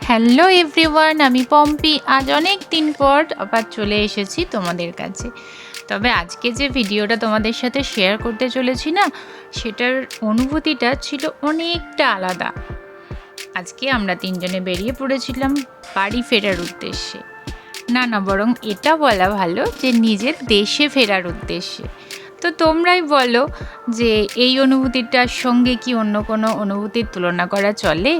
Hello everyone, আমি পম্পি। আজ অনেক দিন পর আবার চলে এসেছি তোমাদের কাছে। তবে আজকে যে ভিডিওটা তোমাদের সাথে শেয়ার করতে চলেছি না, সেটার অনুভূতিটা ছিল অনেকটা আলাদা। আজকে আমরা তিনজনে বেরিয়ে পড়েছিলাম বাড়ি ফেরার উদ্দেশ্যে। না বরং এটা বলা ভালো যে নিজের দেশে ফেরার উদ্দেশ্যে। তো তোমরাই বলো যে এই অনুভূতিটার সঙ্গে কি অন্য কোনো অনুভূতির তুলনা করা চলে?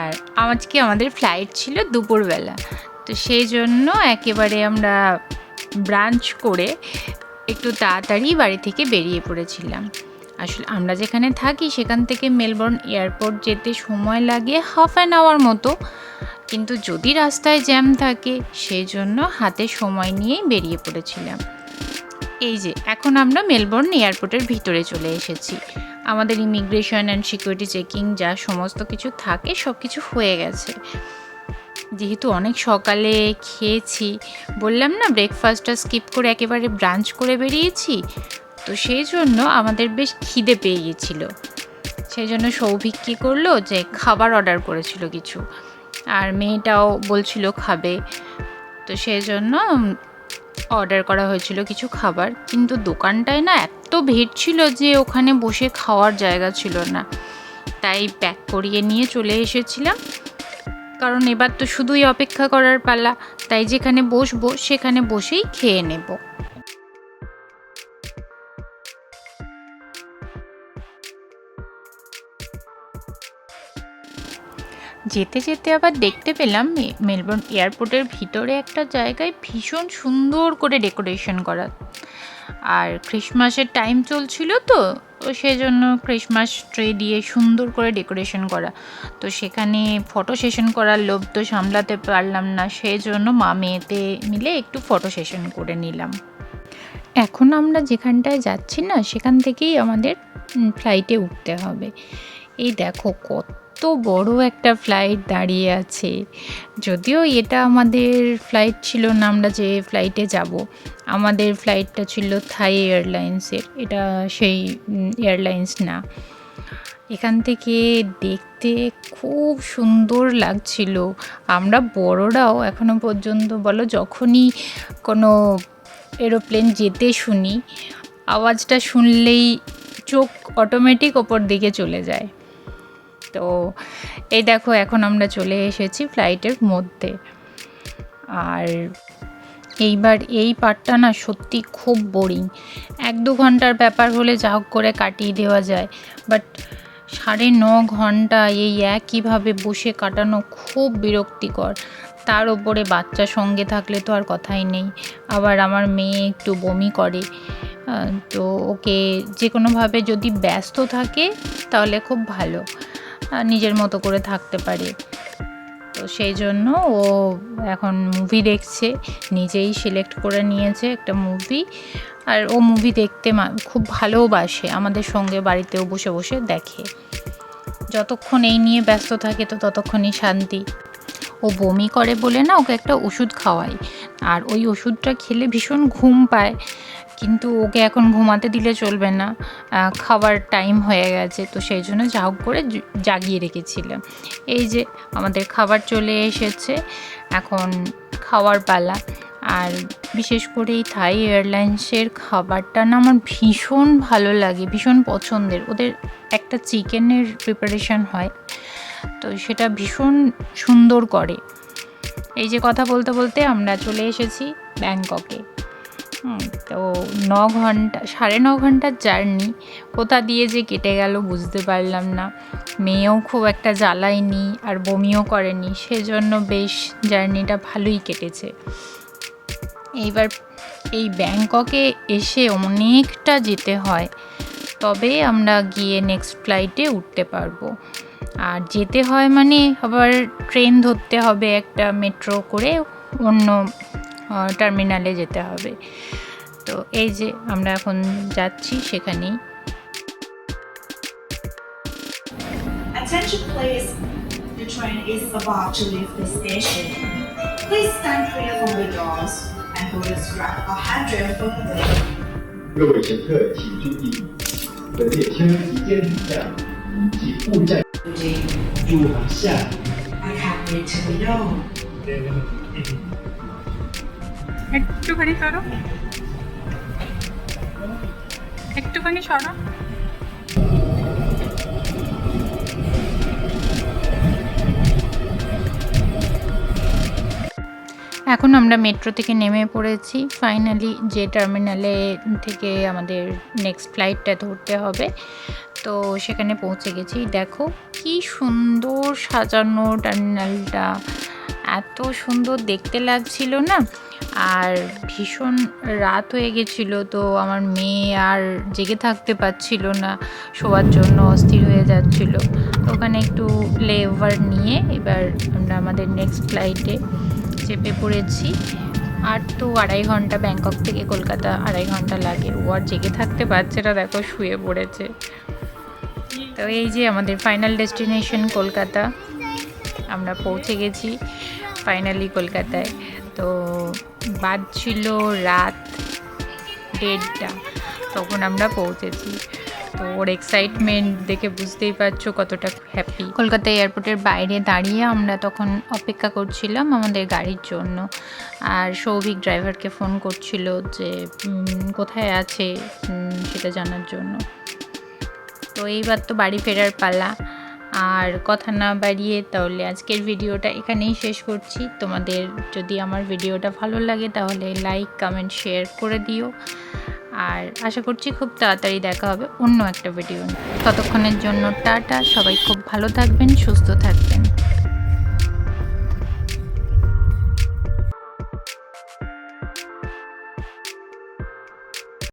আর আজকে আমাদের ফ্লাইট ছিল দুপুরবেলা, তো সেই জন্য একেবারে আমরা ব্রাঞ্চ করে একটু তাড়াতাড়ি বাড়ি থেকে বেরিয়ে পড়েছিলাম। আসলে আমরা যেখানে থাকি সেখান থেকে মেলবোর্ন এয়ারপোর্ট যেতে সময় লাগে হাফ অ্যান আওয়ার মতো, কিন্তু যদি রাস্তায় জ্যাম থাকে সেই জন্য হাতে সময় নিয়েই বেরিয়ে পড়েছিলাম। এই যে এখন আমরা মেলবোর্ন এয়ারপোর্টের ভিতরে চলে এসেছি। আমাদের ইমিগ্রেশন অ্যান্ড সিকিউরিটি চেকিং যা সমস্ত কিছু থাকে সব কিছু হয়ে গেছে। যেহেতু অনেক সকালে খেয়েছি, বললাম না ব্রেকফাস্টটা স্কিপ করে একেবারে ব্রাঞ্চ করে বেরিয়েছি, তো সেই জন্য আমাদের বেশ খিদে পেয়ে গেছিল। সেই জন্য সৌভিক কী করলো যে খাবার অর্ডার করেছিল কিছু, আর মেয়েটাও বলছিল খাবে, তো সেই জন্য অর্ডার করা হয়েছিল কিছু খাবার। কিন্তু দোকানটায় না এত ভিড় ছিল যে ওখানে বসে খাওয়ার জায়গা ছিল না, তাই প্যাক করিয়ে নিয়ে চলে এসেছিলাম। কারণ এবার তো শুধুই অপেক্ষা করার পালা, তাই যেখানে বসবো সেখানে বসেই খেয়ে নেব। যেতে যেতে আবার দেখতে পেলাম মেলবোর্ন এয়ারপোর্টের ভিতরে একটা জায়গায় ভীষণ সুন্দর করে ডেকোরেশন করা, আর ক্রিসমাসের টাইম চলছিল তো সেই জন্য ক্রিসমাস ট্রি দিয়ে সুন্দর করে ডেকোরেশন করা। তো সেখানে ফটো সেশন করার লোভ তো সামলাতে পারলাম না, সেই জন্য মা মেয়েতে মিলে একটু ফটো সেশন করে নিলাম। এখন আমরা যেখানটায় যাচ্ছি না সেখান থেকেই আমাদের ফ্লাইটে উঠতে হবে। এই দেখো কত বড় একটা ফ্লাইট দাঁড়িয়ে আছে। যদিও এটা আমাদের ফ্লাইট ছিল না, আমরা যে ফ্লাইটে যাব, আমাদের ফ্লাইটটা ছিল থাই এয়ারলাইন্সের, এটা সেই এয়ারলাইন্স না। এখান থেকে দেখতে খুব সুন্দর লাগছিল। আমরা বড়রাও এখনো পর্যন্ত বলো যখনই কোনো এরোপ্লেন যেতে শুনি, আওয়াজটা শুনলেই চোখ অটোমেটিক ওপর দিকে চলে যায়। তো এই দেখো এখন আমরা চলে এসেছি ফ্লাইটের মধ্যে। আর এইবার এই পার্টটা না সত্যি খুব বোরিং। 1-2 ঘন্টার ব্যাপার হলে যা হোক করে কাটিয়ে দেওয়া যায়, বাট 9.5 ঘন্টা এই একইভাবে বসে কাটানো খুব বিরক্তিকর। তার ওপরে বাচ্চা সঙ্গে থাকলে তো আর কথাই নেই। আবার আমার মেয়ে একটু বমি করে, তো ওকে যে কোনোভাবে যদি ব্যস্ত থাকে তাহলে খুব ভালো, নিজের মতো করে থাকতে পারে। তো সেই জন্য ও এখন মুভি দেখছে, নিজেই সিলেক্ট করে নিয়েছে একটা মুভি, আর ও মুভি দেখতে খুব ভালোবাসে, আমাদের সঙ্গে বাড়িতেও বসে বসে দেখে। যতক্ষণ এই নিয়ে ব্যস্ত থাকে তো ততক্ষণই শান্তি। ও বমি করে বলে না ওকে একটা ওষুধ খাওয়াই, আর ওই ওষুধটা খেলে ভীষণ ঘুম পায়, কিন্তু ওকে এখন ঘুমাতে দিলে চলবে না, খাবার টাইম হয়ে গেছে, তো সেই জন্য যা হোক করে জাগিয়ে রেখেছিলাম। এই যে আমাদের খাবার চলে এসেছে, এখন খাওয়ার পালা। আর বিশেষ করে এই থাই এয়ারলাইন্সের খাবারটা না আমার ভীষণ ভালো লাগে, ভীষণ পছন্দের। ওদের একটা চিকেনের প্রিপারেশন হয়, তো সেটা ভীষণ সুন্দর করে। এই যে কথা বলতে বলতে আমরা চলে এসেছি ব্যাংককে। তো 9.5 ঘন্টার জার্নি কোথা দিয়ে যে কেটে গেল বুঝতে পারলাম না। মেয়েও খুব একটা জ্বালায়নি আর বমিও করেনি, সেজন্য বেশ জার্নিটা ভালোই কেটেছে। এইবার এই ব্যাংককে এসে অনেকটা যেতে হয়, তবে আমরা গিয়ে নেক্সট ফ্লাইটে উঠতে পারবো। আর যেতে হয় মানে আবার ট্রেন ধরতে হবে, একটা মেট্রো করে অন্য টার্মিনালে যেতে হবে। তো এই যে আমরা এখন যাচ্ছি সেখানেই। Attention please, the train is about to leave the station. Please stand clear from the doors and hold the strap or handrail for the door. 各位乘客请注意，本列车即将离站，请勿占。注航下。way to below. একটুখানি সরো, একটুখানি সরো। এখন আমরা মেট্রো থেকে নেমে পড়েছি ফাইনালি, যে টার্মিনালে থেকে আমাদের নেক্সট ফ্লাইটটা ধরতে হবে। তো সেখানে পৌঁছে গেছি। দেখো কি সুন্দর সাজানো টার্মিনালটা, এত সুন্দর দেখতে লাগছিল না। আর ভীষণ রাত হয়ে গেছিলো, তো আমার মেয়ে আর জেগে থাকতে পারছিল না, শোয়ার জন্য অস্থির হয়ে যাচ্ছিল। তো ওখানে একটু লেওভার নিয়ে এবার আমরা আমাদের নেক্সট ফ্লাইটে চেপে পড়েছি। আর তো 2.5 ঘন্টা, ব্যাংকক থেকে কলকাতা 2.5 ঘন্টা লাগে। ও আর জেগে থাকতে পারছে না, দেখো শুয়ে পড়েছে। তো এই যে আমাদের ফাইনাল ডেস্টিনেশন কলকাতা, আমরা পৌঁছে গেছি ফাইনালি কলকাতায়। তো বাজছিল রাত 1:30, তখন আমরা পৌঁছেছি। তো ওর এক্সাইটমেন্ট দেখে বুঝতেই পারছো কতটা হ্যাপি। কলকাতা এয়ারপোর্টের বাইরে দাঁড়িয়ে আমরা তখন অপেক্ষা করছিলাম আমাদের গাড়ির জন্য। আর সৌভিক ড্রাইভারকে ফোন করছিল যে কোথায় আছে সেটা জানার জন্য। তো এইবার তো বাড়ি ফেরার পালা। আর কথা না বাড়িয়ে তাহলে আজকের ভিডিওটা এখানেই শেষ করছি। তোমাদের যদি আমার ভিডিওটা ভালো লাগে তাহলে লাইক, কমেন্ট, শেয়ার করে দিও। আর আশা করছি খুব তাড়াতাড়ি দেখা হবে অন্য একটা ভিডিও। ততক্ষণের জন্য টাটা, সবাই খুব ভালো থাকবেন, সুস্থ থাকবেন।